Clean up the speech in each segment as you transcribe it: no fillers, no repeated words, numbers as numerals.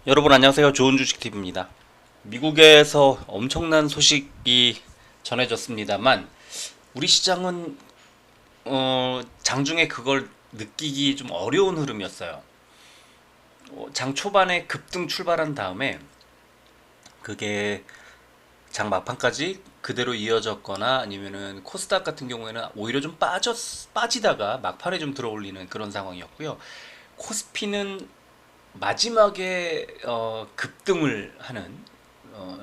여러분 안녕하세요. 좋은 주식TV입니다. 미국에서 엄청난 소식이 전해졌습니다만 우리 시장은 장중에 그걸 느끼기 좀 어려운 흐름이었어요. 장 초반에 급등 출발한 다음에 그게 장 막판까지 그대로 이어졌거나 아니면은 코스닥 같은 경우에는 오히려 좀 빠지다가 막판에 좀 들어올리는 그런 상황이었고요. 코스피는 마지막에 급등을 하는 어,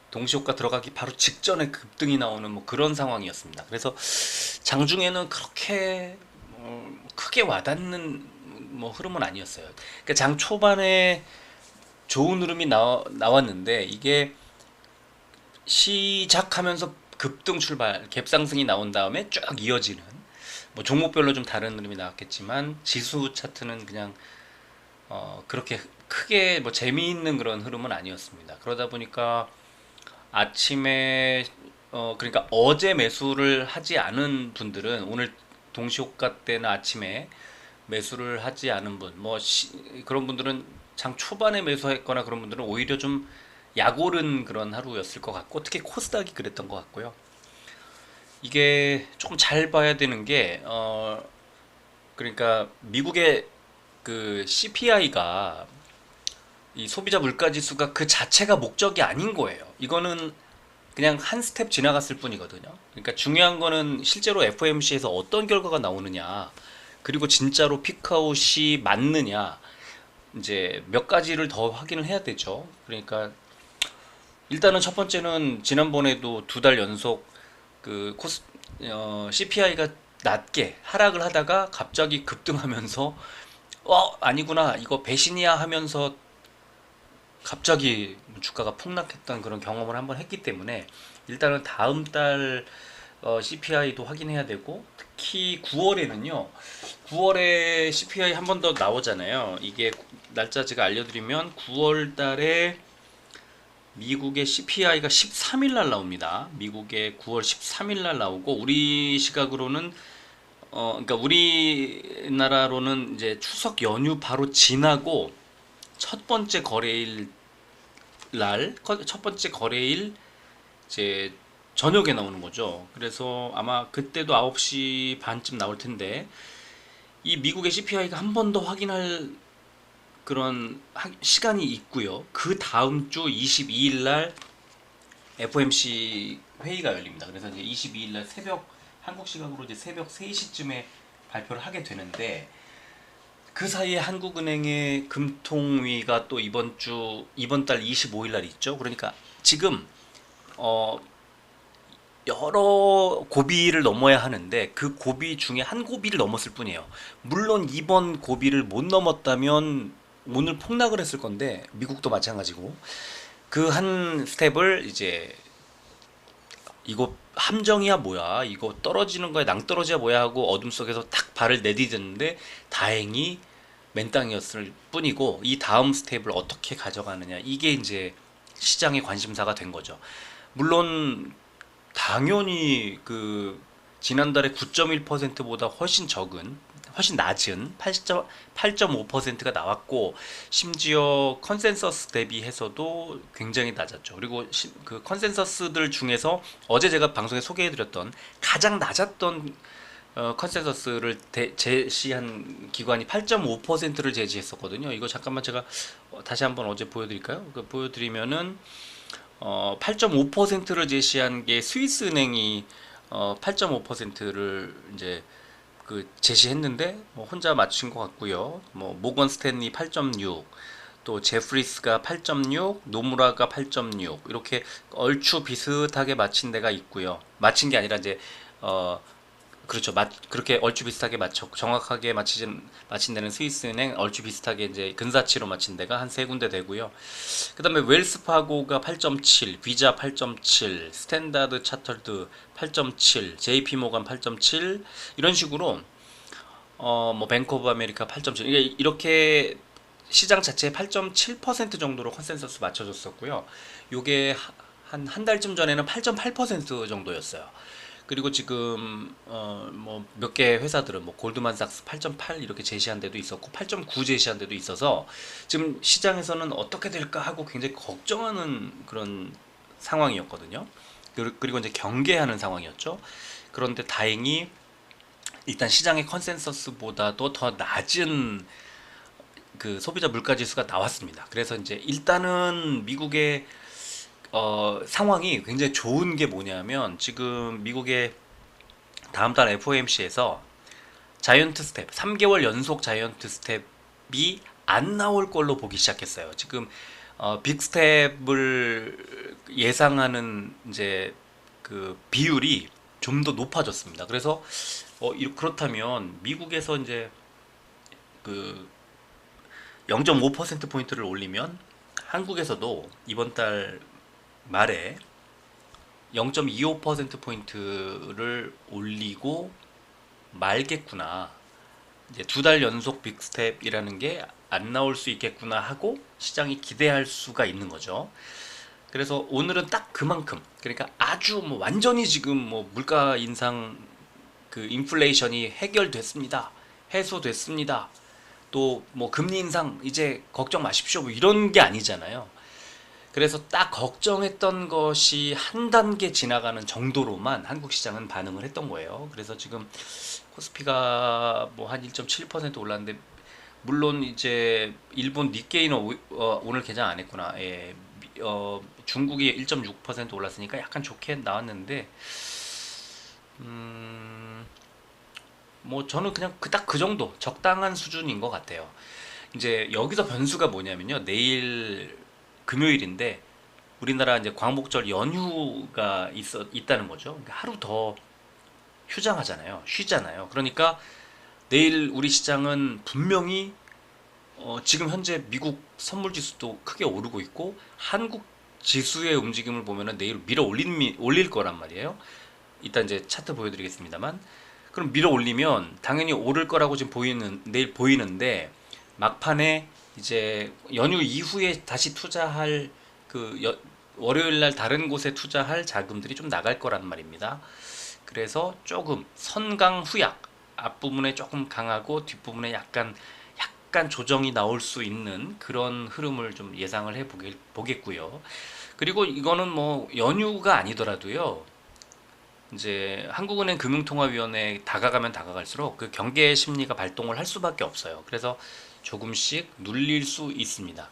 동시효과 들어가기 바로 직전에 급등이 나오는 뭐 그런 상황이었습니다. 그래서 장중에는 그렇게 크게 와닿는 뭐 흐름은 아니었어요. 그러니까 장 초반에 좋은 흐름이 나왔는데 이게 시작하면서 급등 출발, 갭상승이 나온 다음에 쭉 이어지는 뭐 종목별로 좀 다른 흐름이 나왔겠지만 지수 차트는 그냥 그렇게 크게 뭐 재미있는 그런 흐름은 아니었습니다. 그러다 보니까 아침에 그러니까 어제 매수를 하지 않은 분들은 오늘 동시호가 때는 아침에 매수를 하지 않은 분, 뭐 그런 분들은 장 초반에 매수했거나 그런 분들은 오히려 좀 약오른 그런 하루였을 것 같고 특히 코스닥이 그랬던 것 같고요. 이게 조금 잘 봐야 되는 게 그러니까 미국의 그 CPI가 이 소비자 물가 지수가 그 자체가 목적이 아닌 거예요. 이거는 그냥 한 스텝 지나갔을 뿐이거든요. 그러니까 중요한 거는 실제로 FOMC에서 어떤 결과가 나오느냐, 그리고 진짜로 피크아웃이 맞느냐, 이제 몇 가지를 더 확인을 해야 되죠. 그러니까 일단은 첫 번째는 지난번에도 두 달 연속 그 CPI가 낮게 하락을 하다가 갑자기 급등하면서 아니구나 이거 배신이야 하면서 갑자기 주가가 폭락했던 그런 경험을 한번 했기 때문에 일단은 다음 달 CPI도 확인해야 되고 특히 9월에는요. 9월에 CPI 한 번 더 나오잖아요. 이게 날짜 제가 알려드리면 9월 달에 미국의 CPI가 13일 날 나옵니다. 미국의 9월 13일 날 나오고 우리 시각으로는 그러니까 우리나라로는 이제 추석 연휴 바로 지나고 첫 번째 거래일 첫 번째 거래일 이제 저녁에 나오는 거죠. 그래서 아마 그때도 9시 반쯤 나올 텐데 이 미국의 CPI가 한 번 더 확인할 그런 시간이 있고요. 그 다음 주 22일 날 FOMC 회의가 열립니다. 그래서 이제 22일 날 새벽 한국 시각으로 이제 새벽 3시쯤에 발표를 하게 되는데 그 사이에 한국은행의 금통위가 또 이번 달 25일 날 있죠. 그러니까 지금 어 여러 고비를 넘어야 하는데 그 고비 중에 한 고비를 넘었을 뿐이에요. 물론 이번 고비를 못 넘었다면 오늘 폭락을 했을 건데 미국도 마찬가지고 그 한 스텝을 이제 이거 함정이야 뭐야 이거 떨어지는 거야 낭떠러지야 뭐야 하고 어둠 속에서 탁 발을 내디뎠는데 다행히 맨땅이었을 뿐이고 이 다음 스텝을 어떻게 가져가느냐 이게 이제 시장의 관심사가 된 거죠. 물론 당연히 그 지난달에 9.1%보다 훨씬 낮은 8.5%가 나왔고 심지어 컨센서스 대비해서도 굉장히 낮았죠. 그리고 그 컨센서스들 중에서 어제 제가 방송에 소개해드렸던 가장 낮았던 컨센서스를 제시한 기관이 8.5%를 제시했었거든요. 이거 잠깐만 제가 다시 한번 어제 보여드릴까요? 보여드리면은 8.5%를 제시한 게 스위스 은행이 8.5%를 이제 그 제시했는데 뭐 혼자 맞춘 것 같고요. 뭐 모건 스탠리 8.6, 또 제프리스가 8.6, 노무라가 8.6 이렇게 얼추 비슷하게 맞힌 데가 있고요. 맞힌 게 아니라 이제 어 그렇죠. 그렇게 얼추 비슷하게 정확하게 맞힌 데는 스위스은행, 얼추 비슷하게 이제 근사치로 맞힌 데가 한 세 군데 되고요. 그다음에 웰스파고가 8.7, 비자 8.7, 스탠다드 차터드 8.7, JP 모건 8.7 이런 식으로 뭐 뱅크 오브 아메리카 8.7 이렇게 시장 자체에 8.7% 정도로 컨센서스 맞춰줬었고요. 요게 한 달쯤 전에는 8.8% 정도였어요. 그리고 지금 뭐 몇 개 회사들은 뭐 골드만삭스 8.8 이렇게 제시한 데도 있었고 8.9 제시한 데도 있어서 지금 시장에서는 어떻게 될까 하고 굉장히 걱정하는 그런 상황이었거든요. 그리고 이제 경계하는 상황이었죠. 그런데 다행히 일단 시장의 컨센서스보다도 더 낮은 그 소비자 물가 지수가 나왔습니다. 그래서 이제 일단은 미국의 상황이 굉장히 좋은 게 뭐냐면 지금 미국의 다음 달 FOMC에서 자이언트 스텝 3개월 연속 자이언트 스텝이 안 나올 걸로 보기 시작했어요. 지금 빅 스텝을 예상하는 이제 그 비율이 좀 더 높아졌습니다. 그래서 그렇다면 미국에서 이제 그 0.5% 포인트를 올리면 한국에서도 이번 달 말에 0.25% 포인트를 올리고 말겠구나. 이제 두 달 연속 빅스텝이라는 게 안 나올 수 있겠구나 하고 시장이 기대할 수가 있는 거죠. 그래서 오늘은 딱 그만큼, 그러니까 아주 뭐 완전히 지금 뭐 물가 인상 그 인플레이션이 해결됐습니다. 해소됐습니다. 또 뭐 금리 인상 이제 걱정 마십시오. 뭐 이런 게 아니잖아요. 그래서 딱 걱정했던 것이 한 단계 지나가는 정도로만 한국 시장은 반응을 했던 거예요. 그래서 지금 코스피가 뭐 한 1.7% 올랐는데, 물론 이제 일본 니케이는 오늘 개장 안 했구나. 예, 중국이 1.6% 올랐으니까 약간 좋게 나왔는데, 음, 뭐 저는 그냥 딱 그 정도 적당한 수준인 것 같아요. 이제 여기서 변수가 뭐냐면요. 내일 금요일인데 우리나라 이제 광복절 연휴가 있다는 거죠. 그러니까 하루 더 휴장하잖아요. 쉬잖아요. 그러니까 내일 우리 시장은 분명히 지금 현재 미국 선물 지수도 크게 오르고 있고 한국 지수의 움직임을 보면은 내일 올릴 거란 말이에요. 이따 이제 차트 보여드리겠습니다만, 그럼 밀어 올리면 당연히 오를 거라고 지금 내일 보이는데, 막판에 이제 연휴 이후에 다시 투자할 그 월요일 날 다른 곳에 투자할 자금들이 좀 나갈 거란 말입니다. 그래서 조금 선강 후약, 앞부분에 조금 강하고 뒷부분에 약간 조정이 나올 수 있는 그런 흐름을 좀 예상을 보겠고요. 그리고 이거는 뭐 연휴가 아니더라도요. 이제 한국은행 금융통화위원회 다가가면 다가갈수록 그 경계 심리가 발동을 할 수밖에 없어요. 그래서 조금씩 눌릴 수 있습니다.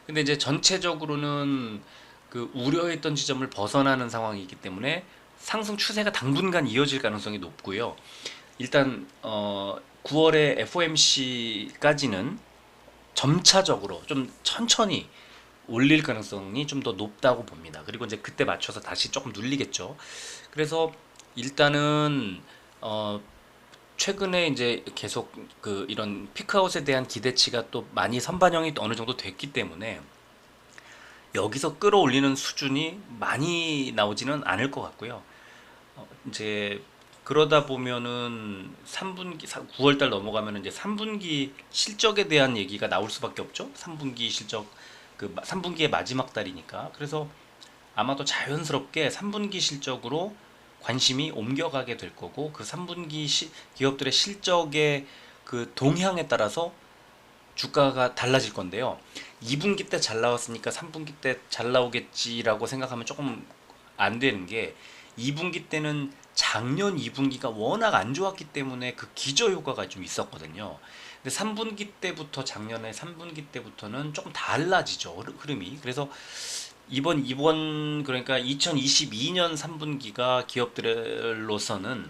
근데 이제 전체적으로는 그 우려했던 지점을 벗어나는 상황이기 때문에 상승 추세가 당분간 이어질 가능성이 높고요. 일단 9월에 FOMC까지는 점차적으로 좀 천천히 올릴 가능성이 좀 더 높다고 봅니다. 그리고 이제 그때 맞춰서 다시 조금 눌리겠죠. 그래서 일단은 최근에 이제 계속 그 이런 피크아웃에 대한 기대치가 또 많이 선반영이 어느 정도 됐기 때문에 여기서 끌어올리는 수준이 많이 나오지는 않을 것 같고요. 이제 그러다 보면은 3분기 9월 달 넘어가면은 이제 3분기 실적에 대한 얘기가 나올 수밖에 없죠. 3분기 실적, 그 3분기의 마지막 달이니까. 그래서 아마도 자연스럽게 3분기 실적으로 관심이 옮겨가게 될 거고, 그 3분기 기업들의 실적의 그 동향에 따라서 주가가 달라질 건데요. 2분기 때 잘 나왔으니까 3분기 때 잘 나오겠지라고 생각하면 조금 안 되는 게, 2분기 때는 작년 2분기가 워낙 안 좋았기 때문에 그 기저 효과가 좀 있었거든요. 근데 3분기 때부터, 작년에 3분기 때부터는 조금 달라지죠, 흐름이. 그래서 이번 그러니까 2022년 3분기가 기업들로서는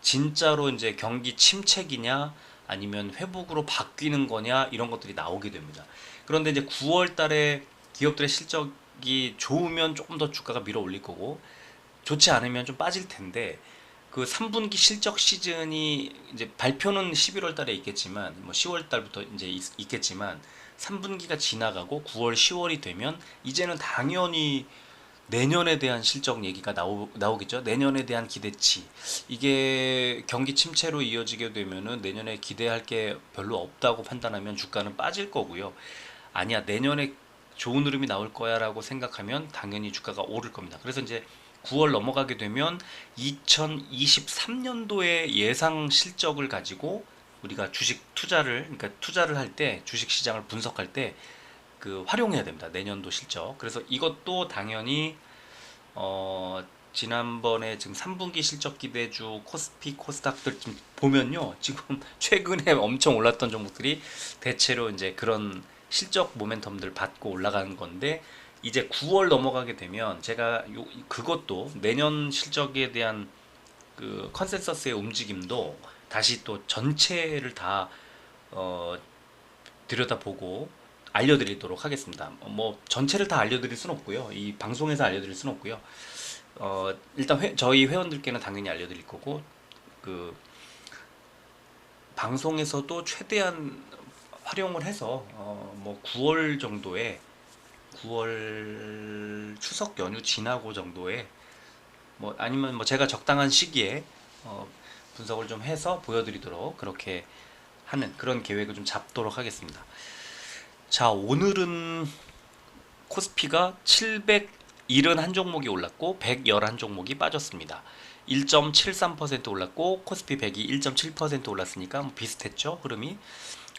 진짜로 이제 경기 침체기냐 아니면 회복으로 바뀌는 거냐, 이런 것들이 나오게 됩니다. 그런데 이제 9월 달에 기업들의 실적이 좋으면 조금 더 주가가 밀어 올릴 거고, 좋지 않으면 좀 빠질 텐데, 그 3분기 실적 시즌이 이제 발표는 11월 달에 있겠지만, 뭐 10월 달부터 이제 있겠지만, 3분기가 지나가고 9월, 10월이 되면 이제는 당연히 내년에 대한 실적 얘기가 나오겠죠. 내년에 대한 기대치. 이게 경기 침체로 이어지게 되면은 내년에 기대할 게 별로 없다고 판단하면 주가는 빠질 거고요. 아니야, 내년에 좋은 흐름이 나올 거야 라고 생각하면 당연히 주가가 오를 겁니다. 그래서 이제 9월 넘어가게 되면 2023년도의 예상 실적을 가지고 우리가 주식 투자를, 그러니까 투자를 할 때 주식 시장을 분석할 때 그 활용해야 됩니다. 내년도 실적. 그래서 이것도 당연히 지난번에 지금 3분기 실적 기대주 코스피, 코스닥들 좀 보면요. 지금 최근에 엄청 올랐던 종목들이 대체로 이제 그런 실적 모멘텀들 받고 올라가는 건데, 이제 9월 넘어가게 되면 제가 그것도 내년 실적에 대한 그 컨센서스의 움직임도 다시 또 전체를 다 어, 들여다보고 알려드리도록 하겠습니다. 뭐 전체를 다 알려드릴 수는 없고요. 이 방송에서 알려드릴 수는 없고요. 일단 저희 회원들께는 당연히 알려드릴 거고, 그 방송에서도 최대한 활용을 해서 뭐 9월 정도에, 9월 추석 연휴 지나고 정도에, 뭐 아니면 뭐 제가 적당한 시기에 분석을 좀 해서 보여드리도록 그렇게 하는 그런 계획을 좀 잡도록 하겠습니다. 자, 오늘은 코스피가 771종목이 올랐고 111종목이 빠졌습니다. 1.73% 올랐고 코스피 100이 1.7% 올랐으니까 뭐 비슷했죠, 흐름이.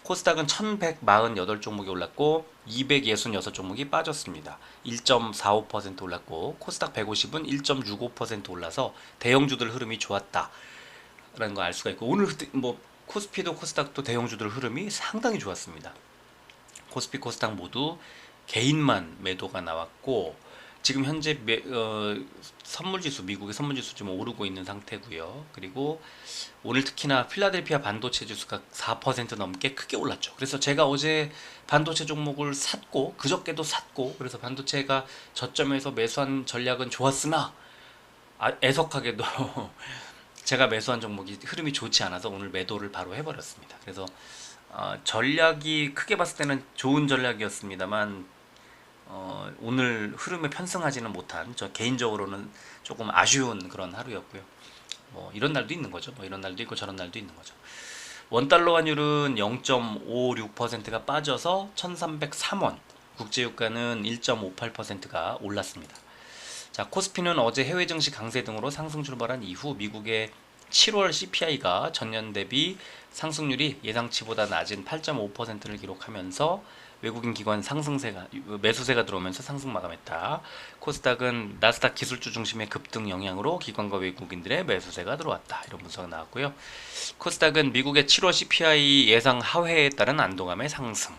코스닥은 1148종목이 올랐고 266종목이 빠졌습니다. 1.45% 올랐고 코스닥 150은 1.65% 올라서 대형주들 흐름이 좋았다라는 거 알 수가 있고, 오늘 뭐 코스피도 코스닥도 대형주들 흐름이 상당히 좋았습니다. 코스피, 코스닥 모두 개인만 매도가 나왔고, 지금 현재 선물지수, 미국의 선물지수 좀 오르고 있는 상태고요. 그리고 오늘 특히나 필라델피아 반도체 지수가 4% 넘게 크게 올랐죠. 그래서 제가 어제 반도체 종목을 샀고 그저께도 샀고, 그래서 반도체가 저점에서 매수한 전략은 좋았으나 애석하게도 제가 매수한 종목이 흐름이 좋지 않아서 오늘 매도를 바로 해버렸습니다. 그래서 전략이 크게 봤을 때는 좋은 전략이었습니다만 오늘 흐름에 편승하지는 못한, 저 개인적으로는 조금 아쉬운 그런 하루였고요. 뭐 이런 날도 있는 거죠. 뭐 이런 날도 있고 저런 날도 있는 거죠. 원달러 환율은 0.56%가 빠져서 1303원, 국제유가는 1.58%가 올랐습니다. 자, 코스피는 어제 해외 증시 강세 등으로 상승 출발한 이후 미국의 7월 CPI가 전년 대비 상승률이 예상치보다 낮은 8.5%를 기록하면서 외국인 기관 매수세가 들어오면서 상승 마감했다. 코스닥은 나스닥 기술주 중심의 급등 영향으로 기관과 외국인들의 매수세가 들어왔다. 이런 분석이 나왔고요. 코스닥은 미국의 7월 CPI 예상 하회에 따른 안도감의 상승.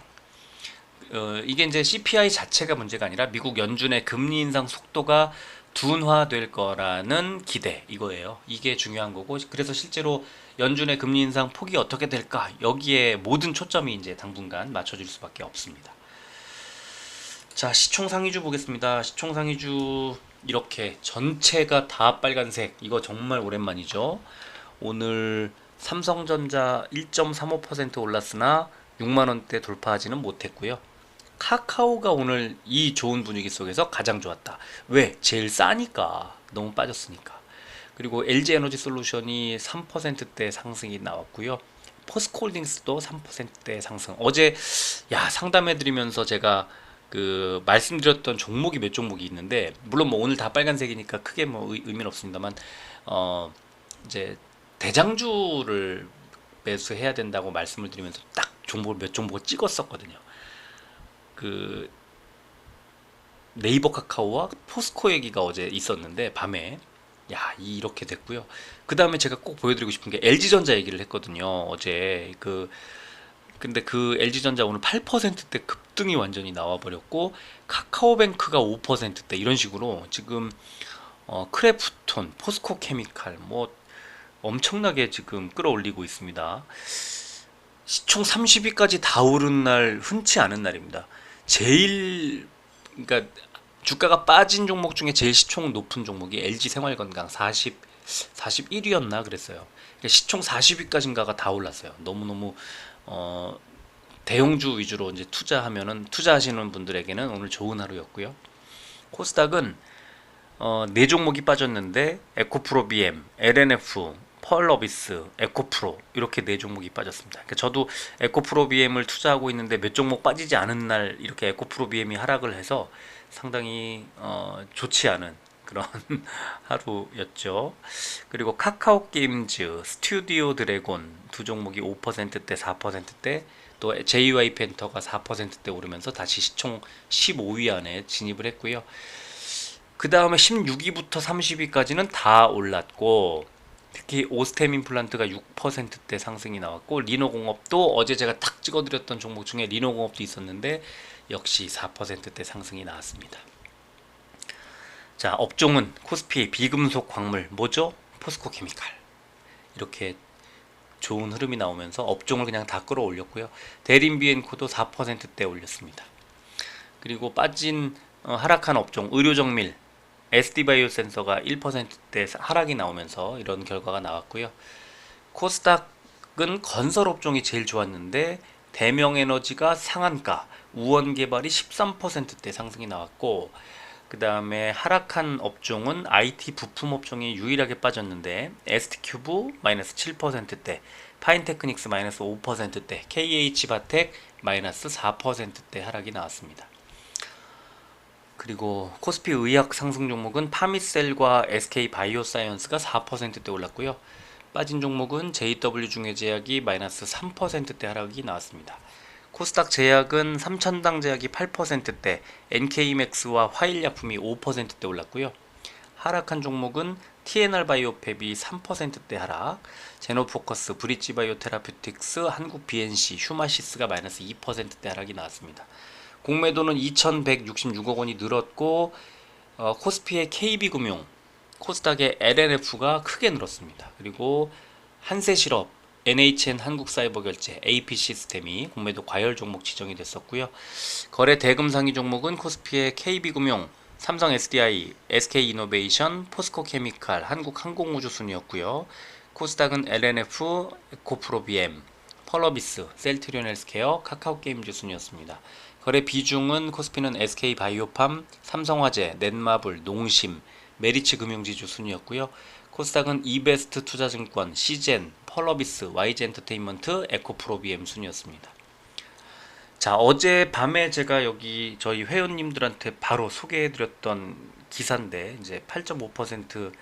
이게 이제 CPI 자체가 문제가 아니라 미국 연준의 금리 인상 속도가 둔화될 거라는 기대, 이거예요. 이게 중요한 거고, 그래서 실제로 연준의 금리 인상 폭이 어떻게 될까, 여기에 모든 초점이 이제 당분간 맞춰질 수밖에 없습니다. 자, 시총 상위주 보겠습니다. 시총 상위주 이렇게 전체가 다 빨간색, 이거 정말 오랜만이죠. 오늘 삼성전자 1.35% 올랐으나 6만원대 돌파하지는 못했고요. 카카오가 오늘 이 좋은 분위기 속에서 가장 좋았다. 왜? 제일 싸니까. 너무 빠졌으니까. 그리고 LG에너지솔루션이 3%대 상승이 나왔고요. 포스코홀딩스도 3%대 상승. 어제 상담해드리면서 제가 그 말씀드렸던 종목이 몇 종목이 있는데, 물론 뭐 오늘 다 빨간색이니까 크게 뭐 의미는 없습니다만, 이제 대장주를 매수해야 된다고 말씀을 드리면서 딱 몇 종목을 찍었었거든요. 그 네이버 카카오와 포스코 얘기가 어제 있었는데 밤에 이렇게 됐고요. 그 다음에 제가 꼭 보여드리고 싶은 게 LG전자 얘기를 했거든요. 어제 근데 그 LG전자 오늘 8%대 급등이 완전히 나와버렸고, 카카오뱅크가 5%대 이런 식으로 지금 크래프톤, 포스코케미칼 뭐 엄청나게 지금 끌어올리고 있습니다. 시총 30위까지 다 오른 날 흔치 않은 날입니다. 그러니까 주가가 빠진 종목 중에 제일 시총 높은 종목이 LG생활건강 41위였나 그랬어요. 그러니까 시총 40위까지인가가 다 올랐어요. 너무너무 대형주 위주로 이제 투자하시는 분들에게는 오늘 좋은 하루였고요. 코스닥은 네 종목이 빠졌는데 에코프로비엠, LNF, 펄러비스, 에코프로 이렇게 네 종목이 빠졌습니다. 그러니까 저도 에코프로비엠을 투자하고 있는데 몇 종목 빠지지 않은 날 이렇게 에코프로비엠이 하락을 해서 상당히 좋지 않은 그런 하루였죠. 그리고 카카오 게임즈, 스튜디오 드래곤 두 종목이 5%대, 4%대, 또 JY 펜터가 4%대 오르면서 다시 시총 15위 안에 진입을 했고요. 그 다음에 16위부터 30위까지는 다 올랐고, 특히 오스템 임플란트가 6%대 상승이 나왔고, 리노공업도 어제 제가 탁 찍어드렸던 종목 중에 리노공업도 있었는데 역시 4%대 상승이 나왔습니다. 자, 업종은 코스피, 비금속, 광물, 뭐죠? 포스코 케미칼. 이렇게 좋은 흐름이 나오면서 업종을 그냥 다 끌어올렸고요. 대림비엔코도 4%대 올렸습니다. 그리고 빠진 하락한 업종, 의료정밀, SD바이오 센서가 1%대 하락이 나오면서 이런 결과가 나왔고요. 코스닥은 건설 업종이 제일 좋았는데 대명에너지가 상한가, 우원개발이 13%대 상승이 나왔고, 그 다음에 하락한 업종은 IT 부품 업종이 유일하게 빠졌는데 ST큐브 마이너스 7%대, 파인테크닉스 마이너스 5%대, KH바텍 마이너스 4%대 하락이 나왔습니다. 그리고 코스피 의학 상승 종목은 파미셀과 SK바이오사이언스가 4%대 올랐고요. 빠진 종목은 JW중해제약이 마이너스 3%대 하락이 나왔습니다. 코스닥 제약은 삼천당 제약이 8%대, NK맥스와 화일약품이 5%대 올랐고요. 하락한 종목은 TNR바이오팹이 3%대 하락, 제노포커스, 브릿지바이오테라퓨틱스, 한국BNC, 휴마시스가 마이너스 2%대 하락이 나왔습니다. 공매도는 2,166억 원이 늘었고, 코스피의 KB금융, 코스닥의 LNF가 크게 늘었습니다. 그리고 한세실업, NHN 한국사이버결제, AP시스템이 공매도 과열 종목 지정이 됐었고요. 거래 대금 상위 종목은 코스피의 KB금융, 삼성 SDI, SK이노베이션, 포스코케미칼, 한국항공우주 순이었고요. 코스닥은 LNF, 에코프로비엠, 펄러비스, 셀트리온 헬스케어, 카카오게임즈 순이었습니다. 거래 비중은 코스피는 SK바이오팜, 삼성화재, 넷마블, 농심, 메리츠금융지주 순이었고요. 코스닥은 이베스트 투자증권, 시젠, 펄러비스, YG엔터테인먼트, 에코프로비엠 순이었습니다. 자, 어제 밤에 제가 여기 저희 회원님들한테 바로 소개해드렸던 기사인데, 이제 8.5%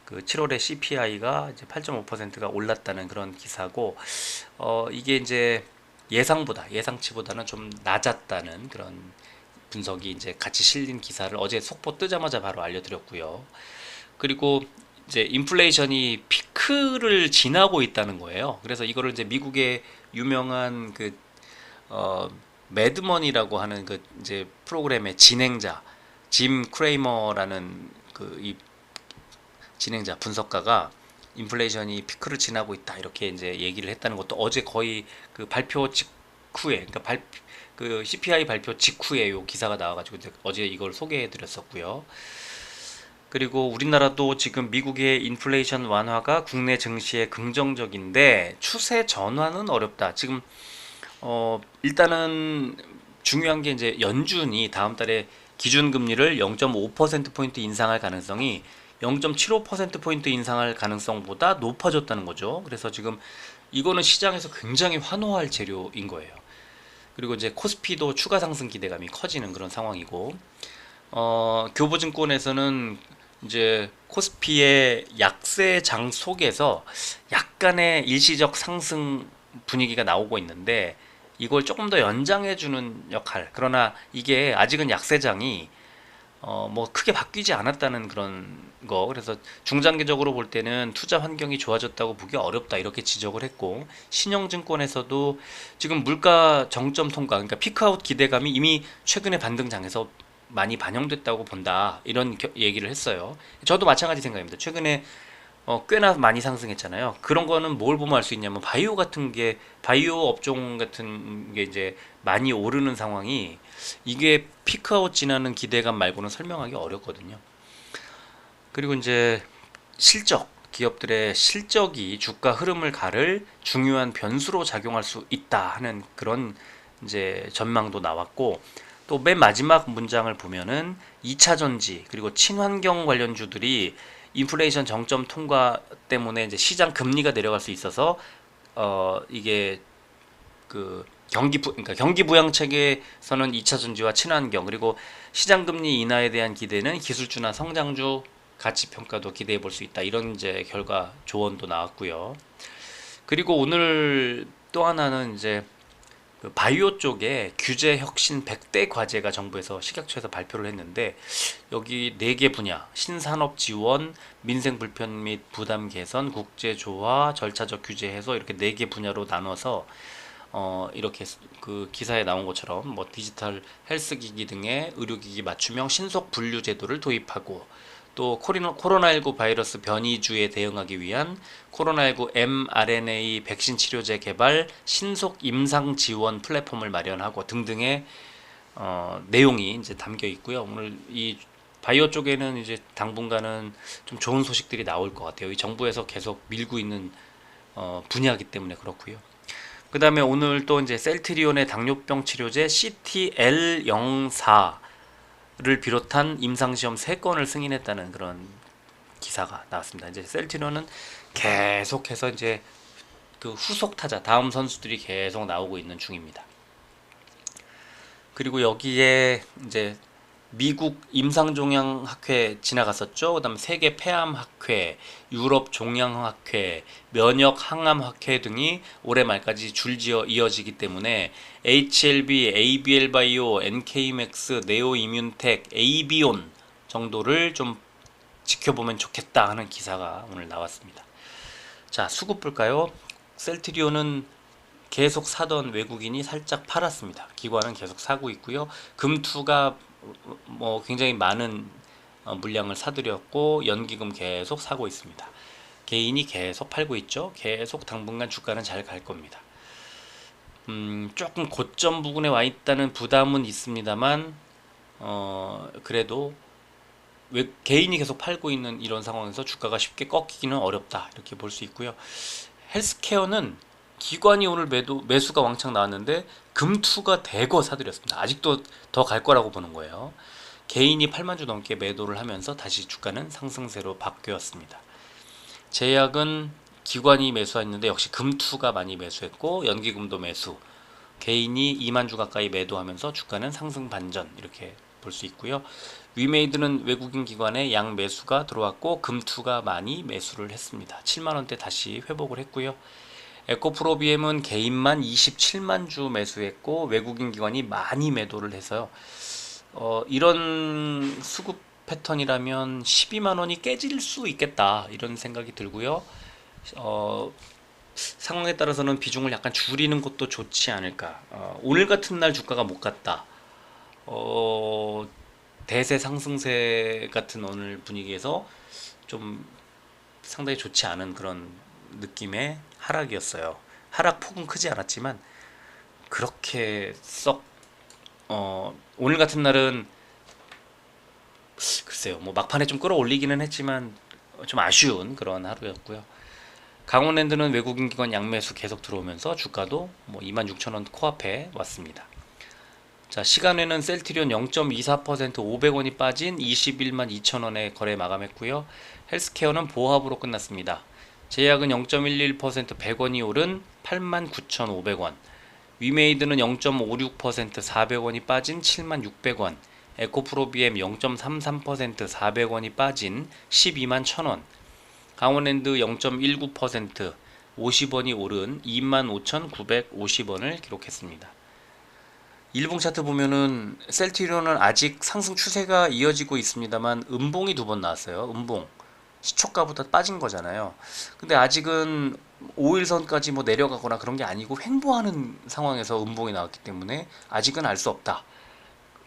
그 7월에 CPI가 이제 8.5%가 올랐다는 그런 기사고, 이게 이제 예상치보다는 좀 낮았다는 그런 분석이 이제 같이 실린 기사를 어제 속보 뜨자마자 바로 알려드렸고요. 그리고 이제 인플레이션이 피크를 지나고 있다는 거예요. 그래서 이거를 이제 미국의 유명한 그 매드머니라고 하는 그 이제 프로그램의 진행자 짐 크레이머라는 그 이 진행자 분석가가 인플레이션이 피크를 지나고 있다 이렇게 이제 얘기를 했다는 것도 어제 거의 그 발표 직후에, 그러니까 그 CPI 발표 직후에 요 기사가 나와가지고 어제 이걸 소개해드렸었고요. 그리고 우리나라도 지금 미국의 인플레이션 완화가 국내 증시에 긍정적인데 추세 전환은 어렵다. 지금 일단은 중요한 게 이제 연준이 다음 달에 기준금리를 0.5%포인트 인상할 가능성이 0.75%포인트 인상할 가능성보다 높아졌다는 거죠. 그래서 지금 이거는 시장에서 굉장히 환호할 재료인 거예요. 그리고 이제 코스피도 추가 상승 기대감이 커지는 그런 상황이고, 교보증권에서는 이제 코스피의 약세장 속에서 약간의 일시적 상승 분위기가 나오고 있는데 이걸 조금 더 연장해주는 역할, 그러나 이게 아직은 약세장이 뭐 크게 바뀌지 않았다는 그런 거, 그래서 중장기적으로 볼 때는 투자 환경이 좋아졌다고 보기 어렵다 이렇게 지적을 했고, 신영증권에서도 지금 물가 정점 통과, 그러니까 피크아웃 기대감이 이미 최근에 반등장에서 많이 반영됐다고 본다 이런 얘기를 했어요. 저도 마찬가지 생각입니다. 최근에 꽤나 많이 상승했잖아요. 그런 거는 뭘 보면 알 수 있냐면 바이오 업종 같은 게 이제 많이 오르는 상황이 이게 피크아웃 지나는 기대감 말고는 설명하기 어렵거든요. 그리고 이제 기업들의 실적이 주가 흐름을 가를 중요한 변수로 작용할 수 있다 하는 그런 이제 전망도 나왔고, 또 맨 마지막 문장을 보면은 2차 전지 그리고 친환경 관련주들이 인플레이션 정점 통과 때문에 이제 시장 금리가 내려갈 수 있어서 이게 그 그러니까 경기 부양 체계에서는 2차 전지와 친환경, 그리고 시장 금리 인하에 대한 기대는 기술주나 성장주 가치 평가도 기대해 볼 수 있다. 이런 이제 결과 조언도 나왔고요. 그리고 오늘 또 하나는 이제 그 바이오 쪽에 규제 혁신 100대 과제가 정부에서 식약처에서 발표를 했는데, 여기 4개 분야: 신산업 지원, 민생 불편 및 부담 개선, 국제 조화, 절차적 규제 해소, 이렇게 4개 분야로 나눠서 이렇게 그 기사에 나온 것처럼 뭐 디지털 헬스기기 등의 의료기기 맞춤형 신속 분류 제도를 도입하고, 또 코로나19 바이러스 변이주에 대응하기 위한 코로나19 mRNA 백신 치료제 개발 신속 임상 지원 플랫폼을 마련하고 등등의 내용이 이제 담겨 있고요. 오늘 이 바이오 쪽에는 이제 당분간은 좀 좋은 소식들이 나올 것 같아요. 이 정부에서 계속 밀고 있는 분야이기 때문에 그렇고요. 그 다음에 오늘 또 이제 셀트리온의 당뇨병 치료제 CTL04를 비롯한 임상시험 3건을 승인했다는 그런 기사가 나왔습니다. 이제 셀트리온은 계속해서 이제 그 후속 타자, 다음 선수들이 계속 나오고 있는 중입니다. 그리고 여기에 이제 미국 임상종양학회 지나갔었죠. 그 다음 세계 폐암학회, 유럽 종양학회, 면역항암학회 등이 올해 말까지 줄지어 이어지기 때문에 HLB, ABL바이오, NK맥스, 네오이뮨텍, 에이비온 정도를 좀 지켜보면 좋겠다 하는 기사가 오늘 나왔습니다. 자, 수급 볼까요? 셀트리온은 계속 사던 외국인이 살짝 팔았습니다. 기관은 계속 사고 있고요. 금투가 뭐 굉장히 많은 물량을 사들였고, 연기금 계속 사고 있습니다. 개인이 계속 팔고 있죠. 계속 당분간 주가는 잘 갈 겁니다. 조금 고점 부근에 와 있다는 부담은 있습니다만, 그래도 개인이 계속 팔고 있는 이런 상황에서 주가가 쉽게 꺾이기는 어렵다, 이렇게 볼 수 있고요. 헬스케어는 기관이 오늘 매수가 왕창 나왔는데 금투가 대거 사들였습니다. 아직도 더 갈 거라고 보는 거예요. 개인이 8만 주 넘게 매도를 하면서 다시 주가는 상승세로 바뀌었습니다. 제약은 기관이 매수했는데 역시 금투가 많이 매수했고, 연기금도 매수, 개인이 2만 주 가까이 매도하면서 주가는 상승 반전, 이렇게 볼 수 있고요. 위메이드는 외국인 기관의 양 매수가 들어왔고, 금투가 많이 매수를 했습니다. 7만원대 다시 회복을 했고요. 에코프로비엠은 개인만 27만 주 매수했고, 외국인 기관이 많이 매도를 해서요. 이런 수급 패턴이라면 12만원이 깨질 수 있겠다, 이런 생각이 들고요. 상황에 따라서는 비중을 약간 줄이는 것도 좋지 않을까. 오늘 같은 날 주가가 못 갔다, 대세 상승세 같은 오늘 분위기에서 좀 상당히 좋지 않은 그런 느낌의 하락이었어요. 하락폭은 크지 않았지만 그렇게 썩 오늘 같은 날은 글쎄요, 뭐 막판에 좀 끌어올리기는 했지만 좀 아쉬운 그런 하루였고요. 강원랜드는 외국인 기관 양매수 계속 들어오면서 주가도 뭐 26,000원 코앞에 왔습니다. 자, 시간에는 셀트리온 0.24% 500원이 빠진 21만 2천원에 거래 마감했고요. 헬스케어는 보합으로 끝났습니다. 제약은 0.11% 100원이 오른 8만 9,500원, 위메이드는 0.56% 400원이 빠진 7만 600원, 에코프로비엠 0.33% 400원이 빠진 12만 1000원, 강원랜드 0.19% 50원이 오른 25,950원을 기록했습니다. 일봉 차트 보면은 셀트리온은 아직 상승 추세가 이어지고 있습니다만 음봉이 2번 나왔어요. 음봉, 시초가보다 빠진 거잖아요. 근데 아직은 5일선까지 뭐 내려가거나 그런 게 아니고 횡보하는 상황에서 음봉이 나왔기 때문에 아직은 알 수 없다.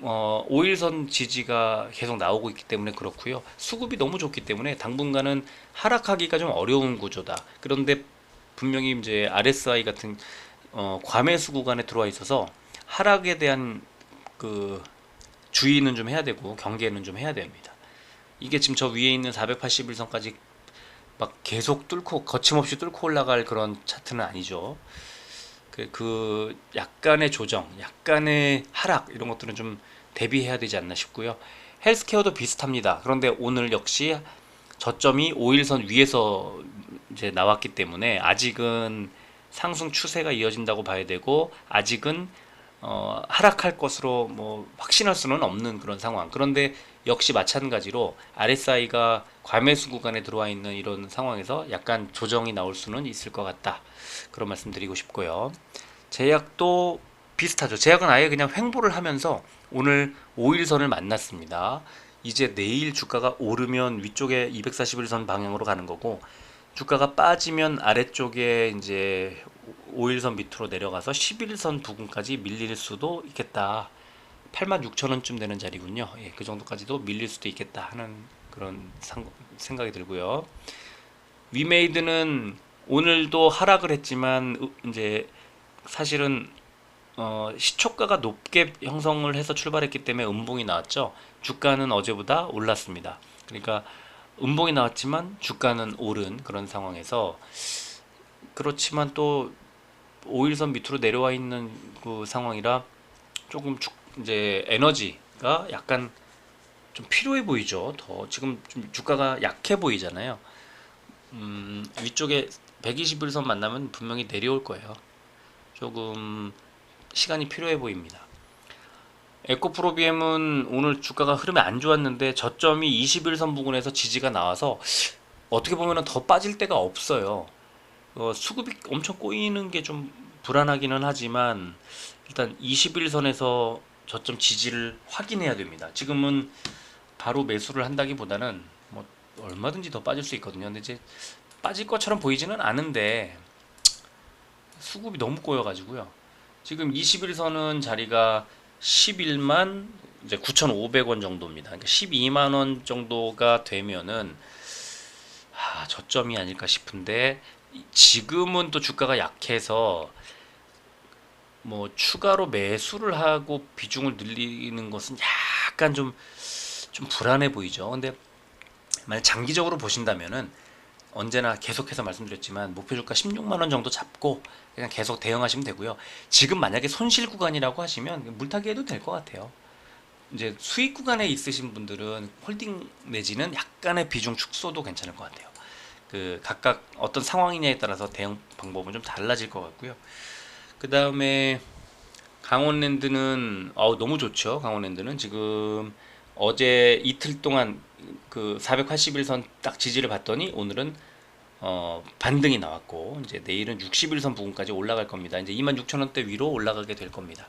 5일선 지지가 계속 나오고 있기 때문에 그렇고요. 수급이 너무 좋기 때문에 당분간은 하락하기가 좀 어려운 구조다. 그런데 분명히 이제 RSI 같은 과매수 구간에 들어와 있어서 하락에 대한 그 주의는 좀 해야 되고 경계는 좀 해야 됩니다. 이게 지금 저 위에 있는 481선까지 막 계속 뚫고 거침없이 뚫고 올라갈 그런 차트는 아니죠. 그 약간의 조정, 약간의 하락, 이런 것들은 좀 대비해야 되지 않나 싶고요. 헬스케어도 비슷합니다. 그런데 오늘 역시 저점이 5일선 위에서 이제 나왔기 때문에 아직은 상승 추세가 이어진다고 봐야 되고, 아직은 하락할 것으로 뭐 확신할 수는 없는 그런 상황. 그런데 역시 마찬가지로 RSI가 과매수 구간에 들어와 있는 이런 상황에서 약간 조정이 나올 수는 있을 것 같다. 그런 말씀 드리고 싶고요. 제약도 비슷하죠. 제약은 아예 그냥 횡보를 하면서 오늘 5일선을 만났습니다. 이제 내일 주가가 오르면 위쪽에 241선 방향으로 가는 거고, 주가가 빠지면 아래쪽에 이제 5일선 밑으로 내려가서 11선 부근까지 밀릴 수도 있겠다. 86,000원쯤 되는 자리군요. 예, 그 정도까지도 밀릴 수도 있겠다 하는 그런 생각이 들고요. 위메이드는 오늘도 하락을 했지만 이제 사실은 시초가가 높게 형성을 해서 출발했기 때문에 음봉이 나왔죠. 주가는 어제보다 올랐습니다. 그러니까 음봉이 나왔지만 주가는 오른 그런 상황에서, 그렇지만 또 5일선 밑으로 내려와 있는 그 상황이라 조금 이제 에너지가 약간 좀 필요해 보이죠. 더 지금 좀 주가가 약해 보이잖아요. 위쪽에 121선 만나면 분명히 내려올 거예요. 조금 시간이 필요해 보입니다. 에코프로비엠은 오늘 주가가 흐름이 안 좋았는데 저점이 21선 부근에서 지지가 나와서 어떻게 보면 더 빠질 데가 없어요. 수급이 엄청 꼬이는 게 좀 불안하기는 하지만 일단 21선에서 저점 지지를 확인해야 됩니다. 지금은 바로 매수를 한다기보다는 뭐 얼마든지 더 빠질 수 있거든요. 근데 이제 빠질 것처럼 보이지는 않은데 수급이 너무 꼬여가지고요. 지금 21선은 자리가 11만 이제 9,500원 정도입니다. 그러니까 12만 원 정도가 되면은 저점이 아닐까 싶은데, 지금은 또 주가가 약해서 뭐 추가로 매수를 하고 비중을 늘리는 것은 약간 좀 불안해 보이죠. 근데 만약 장기적으로 보신다면은 언제나 계속해서 말씀드렸지만 목표 주가 16만 원 정도 잡고 그냥 계속 대응하시면 되고요. 지금 만약에 손실 구간이라고 하시면 물타기 해도 될 것 같아요. 이제 수익 구간에 있으신 분들은 홀딩 내지는 약간의 비중 축소도 괜찮을 것 같아요. 그 각각 어떤 상황이냐에 따라서 대응 방법은 좀 달라질 것 같고요. 그 다음에 강원랜드는 너무 좋죠. 강원랜드는 지금 어제 이틀 동안 그 481선 딱 지지를 봤더니 오늘은 반등이 나왔고, 이제 내일은 61선 부근까지 올라갈 겁니다. 이제 26,000원대 위로 올라가게 될 겁니다.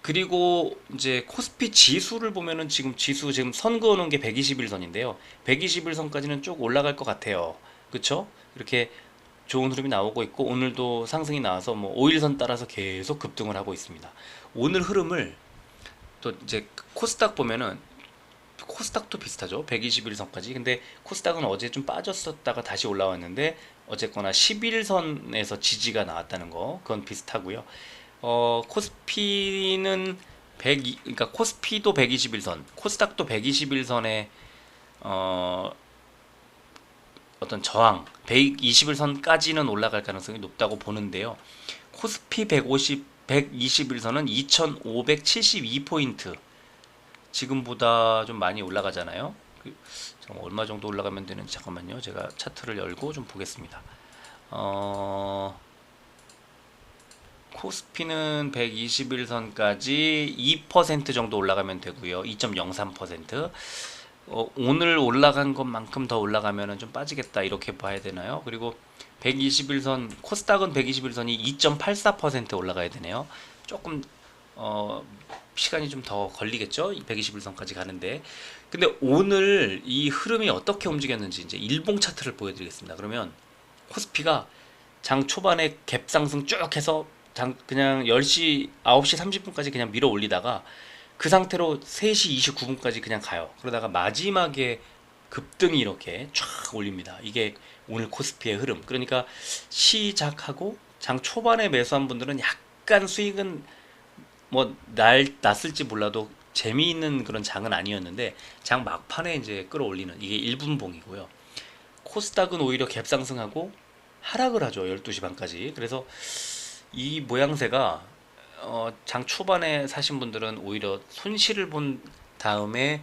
그리고 이제 코스피 지수를 보면은 지금 지수 지금 선 그어놓은 게 121선인데요. 121선까지는 쭉 올라갈 것 같아요. 그쵸? 이렇게 좋은 흐름이 나오고 있고, 오늘도 상승이 나와서 뭐 5일선 따라서 계속 급등을 하고 있습니다. 오늘 흐름을 또 이제 코스닥 보면은 코스닥도 비슷하죠. 121선까지. 근데 코스닥은 어제 좀 빠졌었다가 다시 올라왔는데 어쨌거나 11선에서 지지가 나왔다는 거, 그건 비슷하고요. 코스피는 102, 그러니까 코스피도 121선, 코스닥도 121선에 어떤 저항 121선까지는 올라갈 가능성이 높다고 보는데요. 코스피 150, 121선은 2572포인트, 지금보다 좀 많이 올라가잖아요. 얼마 정도 올라가면 되는지 잠깐만요. 제가 차트를 열고 좀 보겠습니다. 코스피는 121선까지 2% 정도 올라가면 되고요. 2.03%. 오늘 올라간 것만큼 더 올라가면 좀 빠지겠다 이렇게 봐야 되나요? 그리고 121선, 코스닥은 121선이 2.84% 올라가야 되네요. 조금 시간이 좀 더 걸리겠죠? 121선까지 가는데. 근데 오늘 이 흐름이 어떻게 움직였는지 이제 일봉 차트를 보여드리겠습니다. 그러면 코스피가 장 초반에 갭 상승 쭉 해서 그냥 10시, 9시 30분까지 그냥 밀어 올리다가 그 상태로 3시 29분까지 그냥 가요. 그러다가 마지막에 급등이 이렇게 쫙 올립니다. 이게 오늘 코스피의 흐름. 그러니까 시작하고 장 초반에 매수한 분들은 약간 수익은 뭐 났을지 몰라도 재미있는 그런 장은 아니었는데, 장 막판에 이제 끌어올리는 이게 1분봉이고요. 코스닥은 오히려 갭상승하고 하락을 하죠. 12시 반까지. 그래서 이 모양새가 장 초반에 사신 분들은 오히려 손실을 본 다음에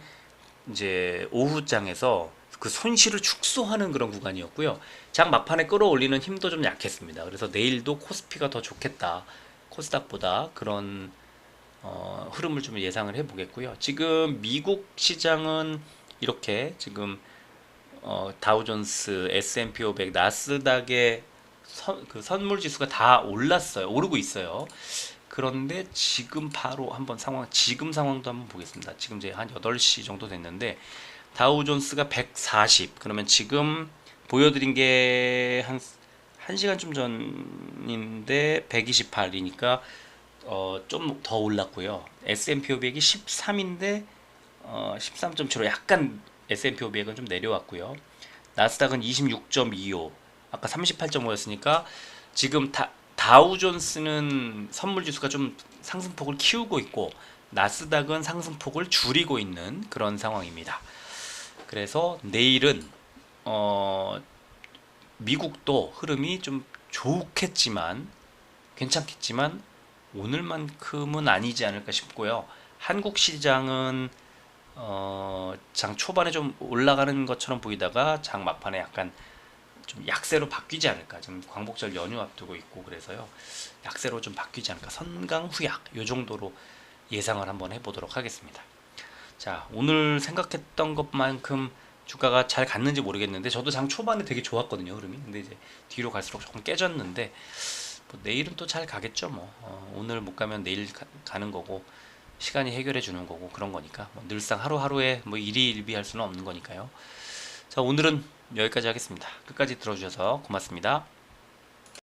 이제 오후장에서 그 손실을 축소하는 그런 구간이었고요. 장 막판에 끌어올리는 힘도 좀 약했습니다. 그래서 내일도 코스피가 더 좋겠다, 코스닥보다, 그런 흐름을 좀 예상을 해보겠고요. 지금 미국 시장은 이렇게 지금 다우존스, S&P 500, 나스닥의 그 선물 지수가 다 올랐어요. 오르고 있어요. 그런데 지금 바로 한번 지금 상황도 한번 보겠습니다. 지금 이제 한 8시 정도 됐는데 다우존스가 140. 그러면 지금 보여드린 게 한 1시간 좀 전인데 128이니까 좀 더 올랐고요. S&P 500이 13인데 13.75 약간 S&P 500은 좀 내려왔고요. 나스닥은 26.25 아까 38.5였으니까 지금 다우존스는 선물 지수가 좀 상승폭을 키우고 있고 나스닥은 상승폭을 줄이고 있는 그런 상황입니다. 그래서 내일은 어, 미국도 흐름이 좀 좋겠지만 괜찮겠지만 오늘만큼은 아니지 않을까 싶고요. 한국 시장은 장 초반에 좀 올라가는 것처럼 보이다가 장 막판에 약간 좀 약세로 바뀌지 않을까. 지금 광복절 연휴 앞두고 있고 그래서요. 약세로 좀 바뀌지 않을까. 선강후약 요 정도로 예상을 한번 해보도록 하겠습니다. 자, 오늘 생각했던 것만큼 주가가 잘 갔는지 모르겠는데 저도 장 초반에 되게 좋았거든요, 흐름이. 근데 이제 뒤로 갈수록 조금 깨졌는데 뭐 내일은 또 잘 가겠죠, 뭐. 오늘 못 가면 내일 가는 거고 시간이 해결해 주는 거고 그런 거니까 뭐 늘상 하루하루에 뭐 일희일비할 수는 없는 거니까요. 자, 오늘은 여기까지 하겠습니다. 끝까지 들어주셔서 고맙습니다.